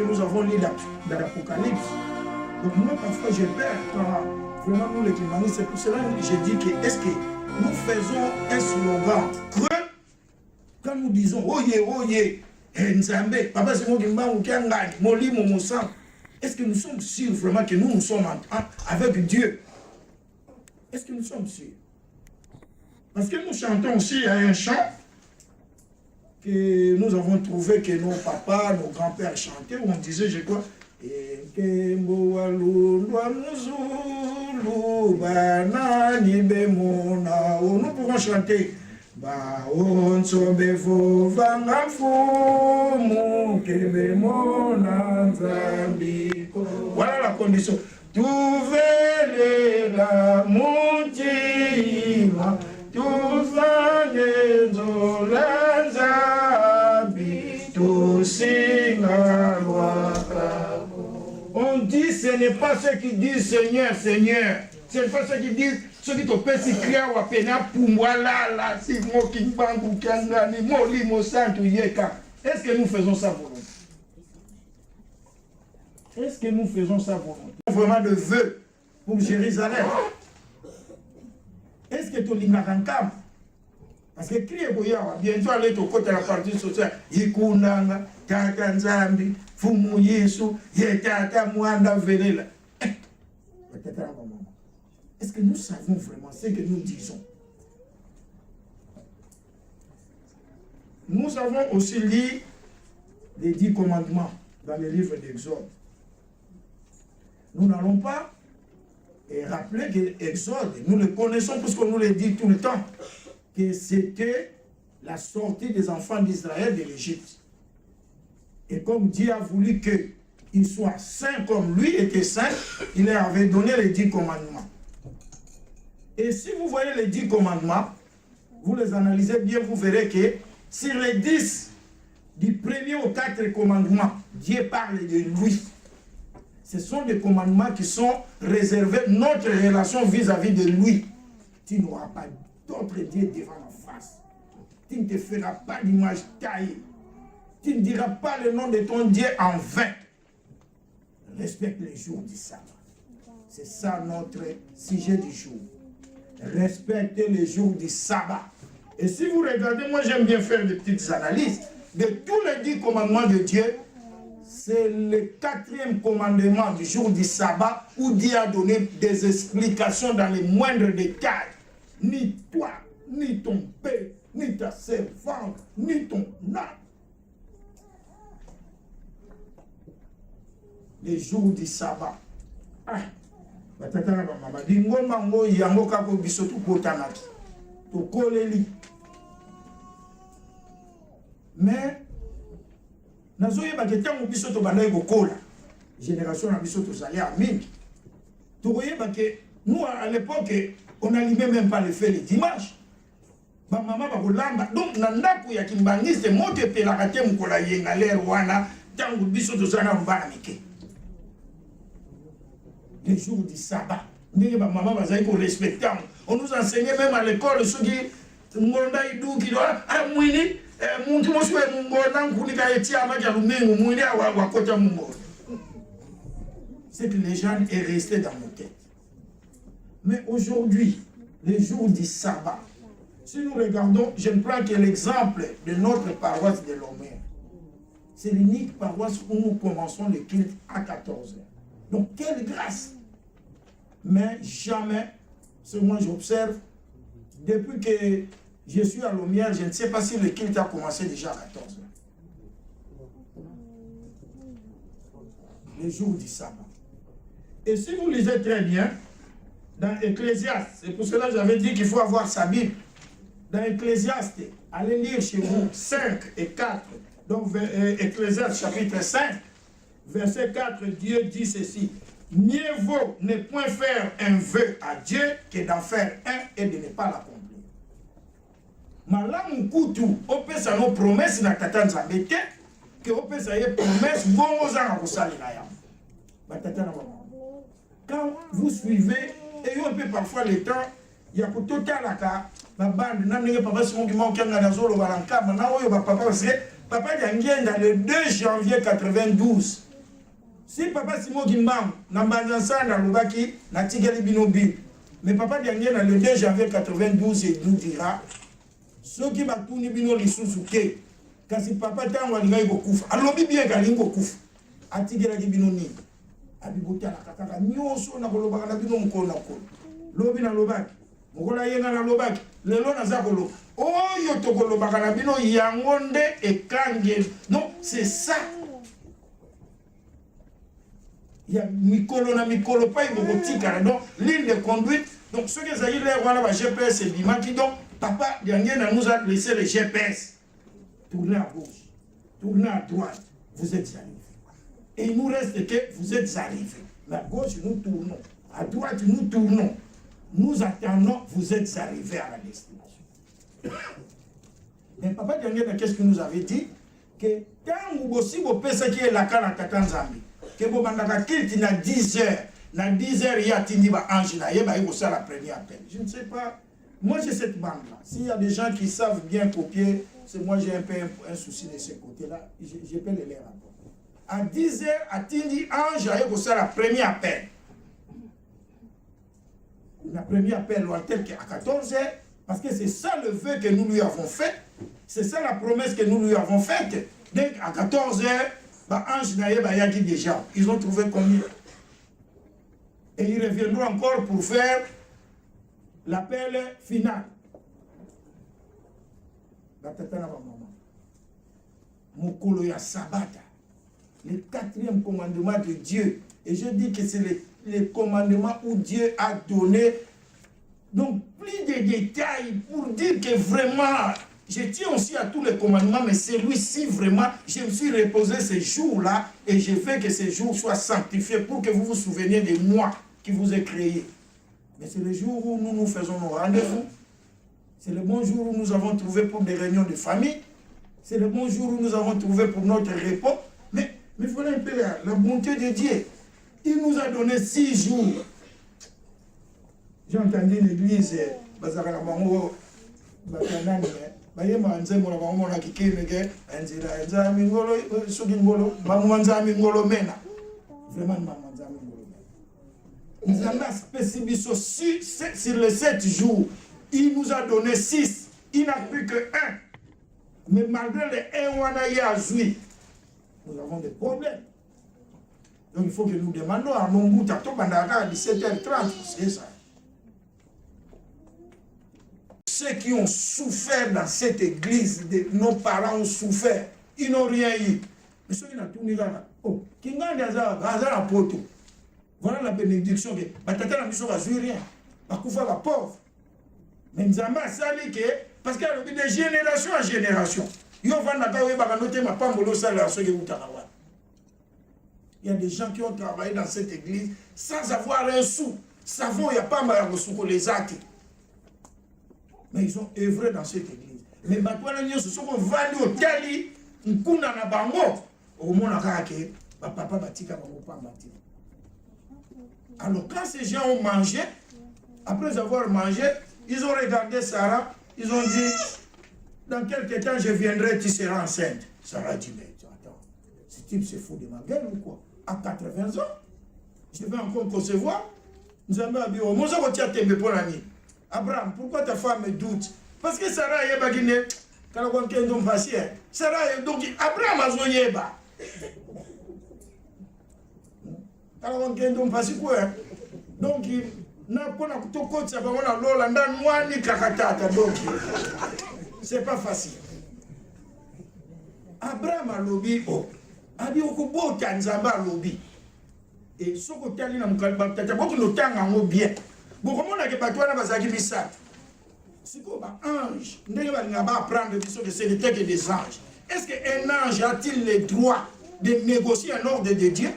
que nous avons lu dans l'Apocalypse. Donc moi, parfois, j'ai peur quand vraiment nous, les Kimani, c'est pour cela que j'ai dit que est-ce que nous faisons un slogan creux quand nous disons « Oye, oye, Nzambe, Papa c'est moi qui m'a ou qui a gagné, Moli, mon sang ». Est-ce que nous sommes sûrs vraiment que nous sommes avec Dieu? Est-ce que nous sommes sûrs? Parce que nous chantons aussi un chant que nous avons trouvé que nos papas, nos grands-pères chantaient, où on disait, je crois, nous pouvons chanter. Voilà la condition. La montima, on dit ce n'est pas ceux qui disent Seigneur, Seigneur. Ce n'est pas ceux qui disent ceux qui te pèsent crier ou appeler pour moi là, si moi qui m'bangu kangani, moli mo santo yeka. Est-ce que nous faisons ça volontairement? Est-ce que nous faisons ça volontairement? Vraiment de vœux pour Jérusalem. Est-ce que tu l'as camp? Parce que crier pour yawa, bientôt aller au côté de la partie sociale, Yikunanga, Tata Nzambi, Fumu Yesu, Yetata Mwanda Velela. Est-ce que nous savons vraiment ce que nous disons? Nous avons aussi lu les 10 commandements dans le livre d'Exode. Nous n'allons pas rappeler que l'Exode, nous le connaissons puisqu'on nous le dit tout le temps, que c'était la sortie des enfants d'Israël de l'Égypte. Et comme Dieu a voulu qu'ils soient saints comme lui était saint, il leur avait donné les 10 commandements. Et si vous voyez les 10 commandements, vous les analysez bien, vous verrez que sur les 10, du premier au 4 commandements, Dieu parle de lui. Ce sont des commandements qui sont réservés notre relation vis-à-vis de lui. Tu n'auras pas d'autre Dieu devant la face. Tu ne te feras pas d'image taillée. Tu ne diras pas le nom de ton Dieu en vain. Respecte les jours du sabbat. C'est ça notre sujet du jour. Respectez les jours du sabbat. Et si vous regardez, moi j'aime bien faire des petites analyses. De tous les 10 commandements de Dieu, c'est le 4e commandement du jour du sabbat où Dieu a donné des explications dans les moindres détails. Ni toi, ni ton père, ni ta servante, ni ton âme. Les jours du sabbat. Ah, batatana ba mama di ngoma ngo yango kako biso to botanaki. To koleli. Mais nazoyeba ke tango biso to bandai kokola. Génération na biso to zali mingi. To koyeba ke nous à l'époque on n'allumait même pas le feu le dimanche. Ma maman va kolamba. Donc na ndako ya kimbangiste moto pelaka te mukola yenga lero wana tango biso to zana mbana mike. Les jours du sabbat. Maman va pour respecter. On nous enseignait même à l'école ceux qui ngonda idu ki dola ah mwini muntu moswe ngona nkunika etia amaja lumengo mwini wa kota mungo. Cette légende est restée dans nos têtes. Mais aujourd'hui, les jours du sabbat, si nous regardons, je ne prends que l'exemple de notre paroisse de Lomé. C'est l'unique paroisse où nous commençons le culte à 14h. Donc, quelle grâce! Mais jamais, ce que moi j'observe, depuis que je suis à Lomière, je ne sais pas si le culte a commencé déjà à 14h. Le jour du sabbat. Et si vous lisez très bien, dans Ecclésiaste, c'est pour cela que j'avais dit qu'il faut avoir sa Bible. Dans Ecclésiaste, allez lire chez vous 5 et 4. Donc, Ecclésiaste chapitre 5, verset 4, Dieu dit ceci. Mieux vaut ne point faire un vœu à Dieu que d'en faire un et de ne pas l'accomplir. Malamu kutu, opesa no promesse na tata nzambe te, que opesa ye promesse bongo zanga kusali na yam. Batata na mama. Quand vous suivez, et on peut parfois le temps, il y a pour tout la ka, ma bande, n'a pas papa si mon qui manque un azolo balanka, maintenant, papa, parce que papa, il y a le 2 janvier 92. Si papa Simon Gimbam, Nambanzansa, Nalubaki, Natigeli Binobi, mais papa Diangé, le 2 janvier 92, il nous dira, ceux qui m'ont tourné Bino Lissusuke, quand si papa Tango Aligaï Gokouf, alors bien Galing Gokouf, Atigeli Binoni, Abibota, Kakaka, Nyoso, Nabolobaka, Bino Mkona, Lobi na Lobaki, Mokola Yenga na Lobaki, Lelo Nazakolo, oh Yotokolo Bakalabino, Yangonde et Kange. Non, c'est ça. Il y a Mikolo na Mikolo, pas une robotique, donc ligne de conduite. Donc ceux qui ont eu le GPS et Bimaki, donc papa Diangé nous a laissé le GPS. Tournez à gauche, tournez à droite, vous êtes arrivés. Et il nous reste que vous êtes arrivés. À gauche, nous tournons. À droite, nous tournons. Nous attendons, vous êtes arrivés à la destination. Mais papa Diangé, qu'est-ce qu'il nous avait dit? Que quand vous aussi vous pensez qu'il est la carte en Katanzambi, que vous avez kilt na 10 heures, na 10 heures, il y a Tindiba Ange, il y a la première appel. Je ne sais pas. Moi, j'ai cette bande-là. S'il y a des gens qui savent bien copier, c'est moi, j'ai un peu un souci de ce côté-là. Je peux les lire encore. À 10 heures, à Tindi Ange, il y a la première appel. La première appel tel qu'à 14 heures, parce que c'est ça le vœu que nous lui avons fait. C'est ça la promesse que nous lui avons faite. Donc à 14 heures, Ange Naïe Bayaki déjà, ils ont trouvé combien? Et ils reviendront encore pour faire l'appel final. Mokolo ya Sabata, le 4e commandement de Dieu. Et je dis que c'est le commandement où Dieu a donné donc plus de détails pour dire que vraiment, je tiens aussi à tous les commandements, mais celui-ci vraiment, je me suis reposé ce jour-là et je veux que ce jour soit sanctifié pour que vous vous souveniez de moi qui vous ai créé. Mais c'est le jour où nous faisons nos rendez-vous. C'est le bon jour où nous avons trouvé pour des réunions de famille. C'est le bon jour où nous avons trouvé pour notre repos. Mais voilà un peu la bonté de Dieu. Il nous a donné 6 jours. J'ai entendu l'église, il a spécifié sur les 7 jours. Il nous a donné 6. Il n'a plus que 1. Mais malgré les 1, nous avons des problèmes. Donc il faut que nous demandons à Nombuta à 17h30. C'est ça. Ceux qui ont souffert dans cette église, nos parents ont souffert. Ils n'ont rien eu. Mais ceux qui n'ont tout mis là, oh, qui n'ont rien eu. Voilà la bénédiction. Batata la mission va jouer rien. Bakoufa va pauvre. Mais nous avons sali que parce qu'il y a de génération en génération. Il y a des gens qui ont travaillé dans cette église sans avoir un sou. Savons, il n'y a pas mal de les actes. Mais ils ont œuvré dans cette église. Mais maintenant, ce sont vendus au Tali, on a bango. Au moins, papa batika bango pas bâti. Alors, quand ces gens ont mangé, après avoir mangé, ils ont regardé Sarah, ils ont dit, dans quelques temps, je viendrai, tu seras enceinte. Sarah dit, mais attends, ce type se fout de ma gueule ou quoi? À 80 ans, je vais encore concevoir. Nous avons dit, oh, moi, je vais te pour l'année. Abraham, pourquoi ta femme doute? Parce que Sarah est baguine, quand on a un patient. Sarah est donc, Abraham a zoyé ba. Quand on a un patient, donc, n'a pas de côté, ça va avoir l'Olanda, moi, ni kakatata, donc, c'est pas facile. Abraham a lobby, oh, abi okubo Tanzamba lobby. Et ce côté-là, il y a beaucoup de temps bien. Beaucoup de gens qui ont c'est comme un ange. Nous devons apprendre que c'est le texte des anges. Est-ce qu'un ange a-t-il le droit de négocier un ordre de Dieu?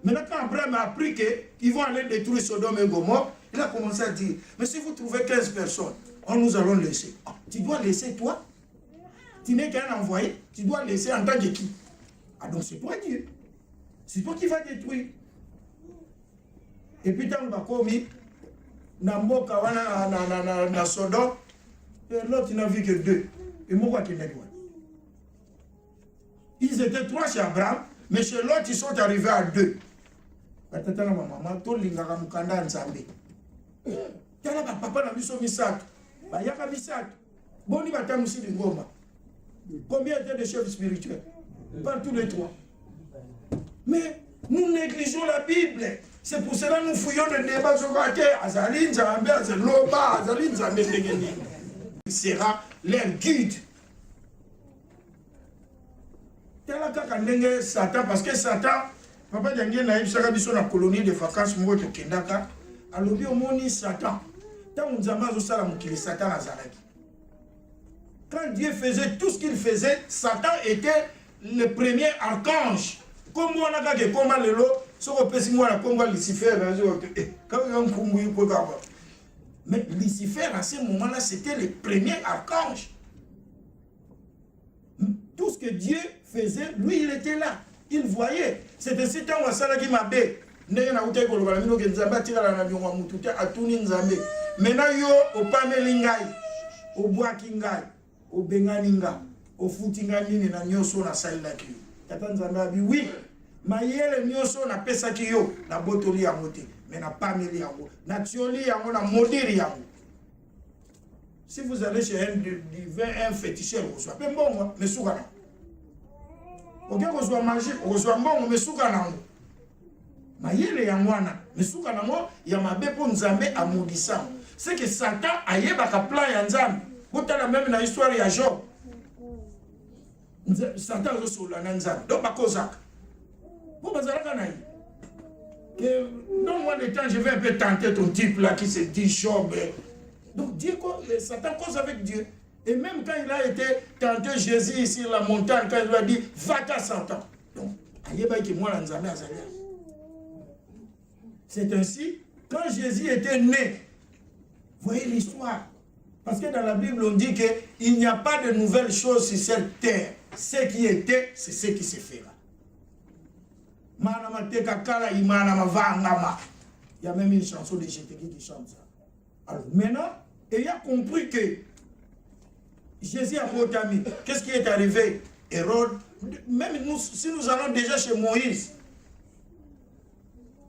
Maintenant, quand Abraham a appris qu'ils vont aller détruire Sodome et Gomorrhe, il a commencé à dire, mais si vous trouvez 15 personnes, nous allons laisser. Ah, tu dois laisser toi? Tu n'es qu'un envoyé, tu dois laisser en tant que qui? Ah donc c'est toi Dieu. C'est toi qui vas détruire. Et puis tant que commis, Namboka na Sodome, l'autre n'a vu que 2. Et moi qui n'ai pas. Ils étaient 3 chez Abraham, mais chez l'autre ils sont arrivés à 2. batata na maman tolingaka mukanda nzambe tala papa na biso misato bayaka misato boni batamusi ngoma. Combien de chefs spirituels? Par tous les trois. Mais nous négligeons la Bible. C'est pour cela que nous fouillons le débat sur la terre. Azali Nzambe, Loba, Azali Nzambe, il sera leur guide. Satan, parce que Satan, papa Django na yebisaka biso na colonie de vacances moko kendaka, alobi omoni Satan. Tant Nzambe azosala mokili Satan azalaki. Quand Dieu faisait tout ce qu'il faisait, Satan était le premier archange. Comme on a dit, comme Lelo, Lucifer, mais Lucifer, à ce moment-là, c'était le premier archange. Tout ce que Dieu faisait, lui, il était là. Il voyait. C'était ce temps où Asala qui m'a bé. Maintenant, yo, au Pamelingai, au Boakingai, au Benganinga, au Foutingani, na nyoso na salaki. Tata Nzambe abi oui, mayele nyoso na pesa kiyo na botoli yango te, mais na pameli yango, na tioli yango na modiri yango. Si vous allez chez un divin, un féticheur, vous soyez bon, mais soukana. Ok, vous soyez magique, vous soyez bon, mais soukana. Mayele yangwana, mais soukana mo, yamabe po Nzambe amodisa. C'est que Satan a yebaka plan ya Nzambe. Vous avez même dans l'histoire de Job. Satan a sur la Nzambe. Donc, pas cause. Vous avez donc, moi, le temps, je vais un peu tenter ton type là qui se dit Job. Donc, Dieu, Satan cause avec Dieu. Et même quand il a été tenté Jésus ici sur la montagne, quand il lui a dit va-t'en Satan. Donc, c'est ainsi, quand Jésus était né, voyez l'histoire. Parce que dans la Bible, on dit qu'il n'y a pas de nouvelles choses sur cette terre. Ce qui était, c'est ce qui se fera. Il y a même une chanson de Jétéki qui chante ça. Alors maintenant, ayant compris que Jésus a protamé, qu'est-ce qui est arrivé? Hérode, même nous, si nous allons déjà chez Moïse,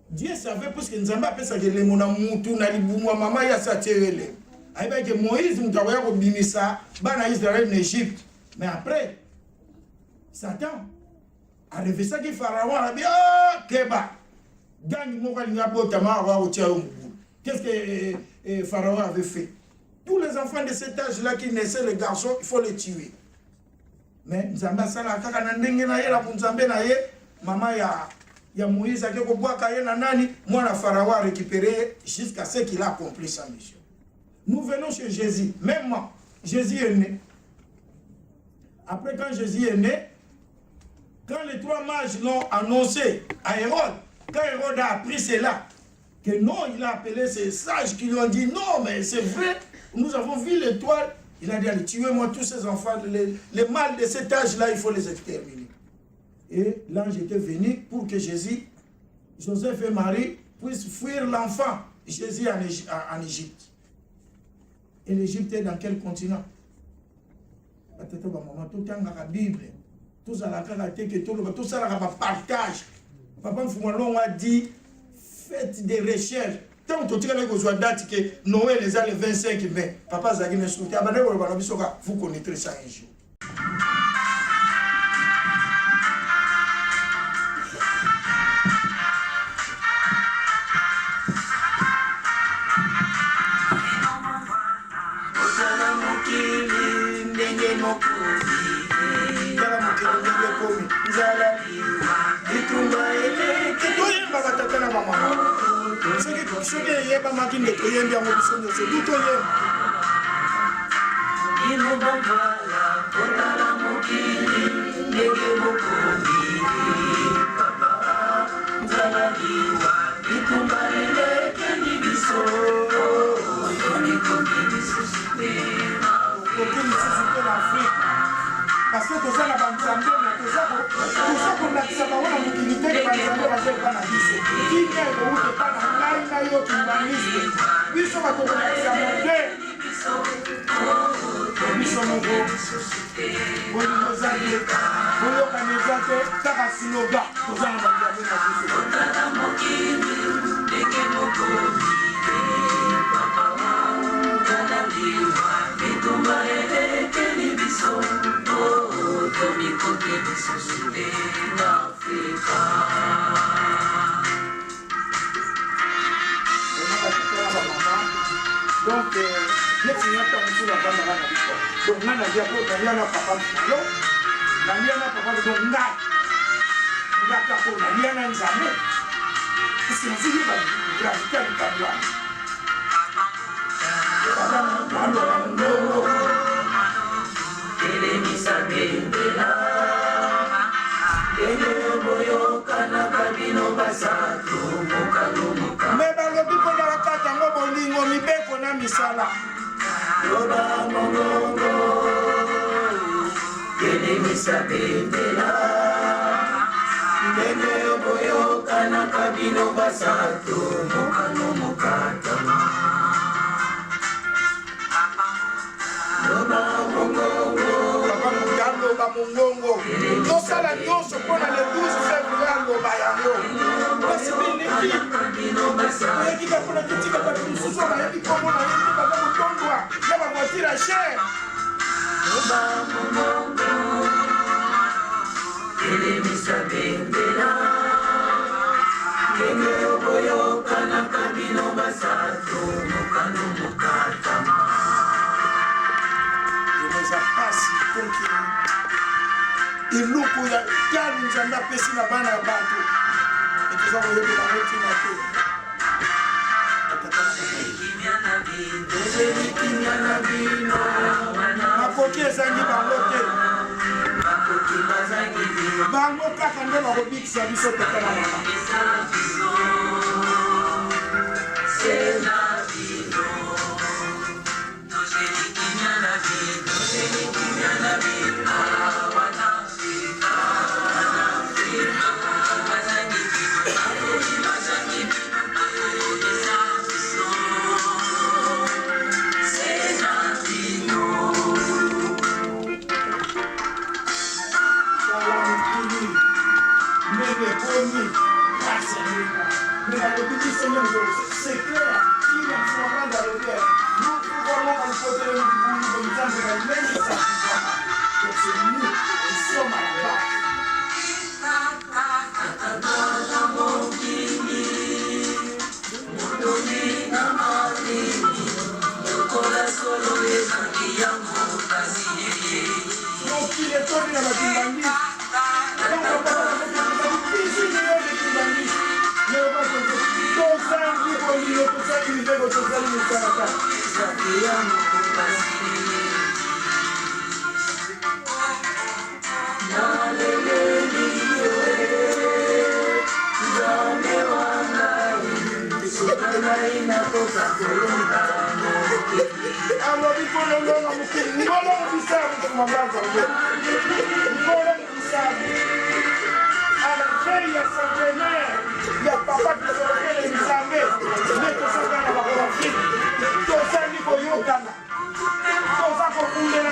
Dieu savait parce que nous avons appelé ça que les monamutu, nalibumwa, maman yasa tirele. Avec Moïse, nous avons dit ça, dans Israël, en Égypte. Mais après, Satan a révélé ça que Pharaon a dit ah, Keba, qu'est-ce que Pharaon avait fait? Tous les enfants de cet âge-là qui naissaient, les garçons, il faut les tuer. Mais Nzamba Sala, maman ya Moïse, moi, la Pharaon a récupéré jusqu'à ce qu'il a accompli sa mission. Nous venons chez Jésus. Même moi, Jésus est né. Après, quand Jésus est né, quand les trois mages l'ont annoncé à Hérode, quand Hérode a appris cela, que non, il a appelé ces sages qui lui ont dit non, mais c'est vrai, nous avons vu l'étoile. Il a dit allez, tuez-moi tous ces enfants, les mâles de cet âge-là, il faut les exterminer. Et l'ange était venu pour que Jésus, Joseph et Marie puissent fuir l'enfant Jésus en Égypte. Et l'Égypte est dans quel continent? Tout la Bible, tout ça, tout ça, partage. Papa Mfoumalon a dit faites des recherches. Tant que tu as besoin date que Noël les a le 25 mai. Papa Zagine Souti, vous connaîtrez ça un jour. Parce que tout ça, la bande santé, tout ça, qu'on a dit ça, on a l'utilité de la bande santé, parce que pas la vie. Qui vient de où, pas la caille, n'a eu aucune baniste. Puis, ça va commencer à monter. Puis, ça va monter. On nous a dit, on nous a dit, ça va slogan. Tout ça, on va dire, Donc, je suis là pour vous la femme à la vie. Donc, on a dit à vous, on a la papa de l'eau, la liana papa de l'eau, on a capot, la liana nous a mis. C'est un signe de gravité du caméra. Mais balobi ko na kata ngo bolingo mibeko na misala loba mongongo kele misabetela ndenge boyoka na kabino basatu mokano mokatama loba mongongo loba mongongo tosala nyonso mpona le 12 février loba yango oyeki kapona kitika bato mosusu bayebi kombo na yebi baza kotondwa na bavoitire ya chere elemisa bendela ndenge oboyoka na kabino basato mokano mokatama eleza pasi konki eloko ya talo nzambe apesi na bana ya bato etoza koyebela motina te makoki ezangi bango te bango kaka nde bakobikisa biso tata na mama c'est clair, il y a un dans le cœur. Nous pouvons emporter le boulot comme ça, mais même ça, c'est nous qui sommes à la base. Donc il est tombé dans la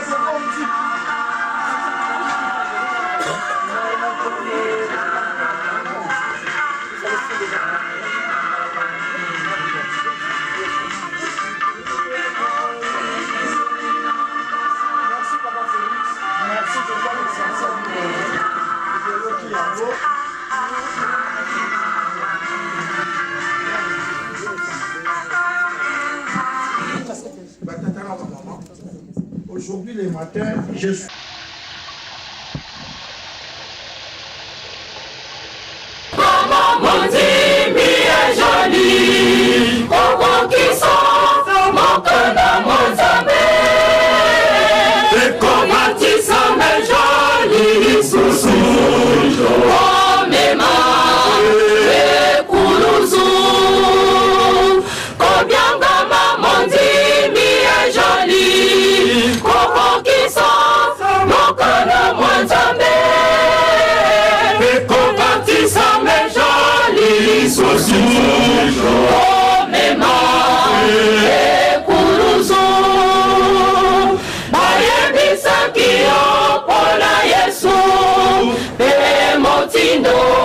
Timbangis. Aujourd'hui, les matins, je suis... No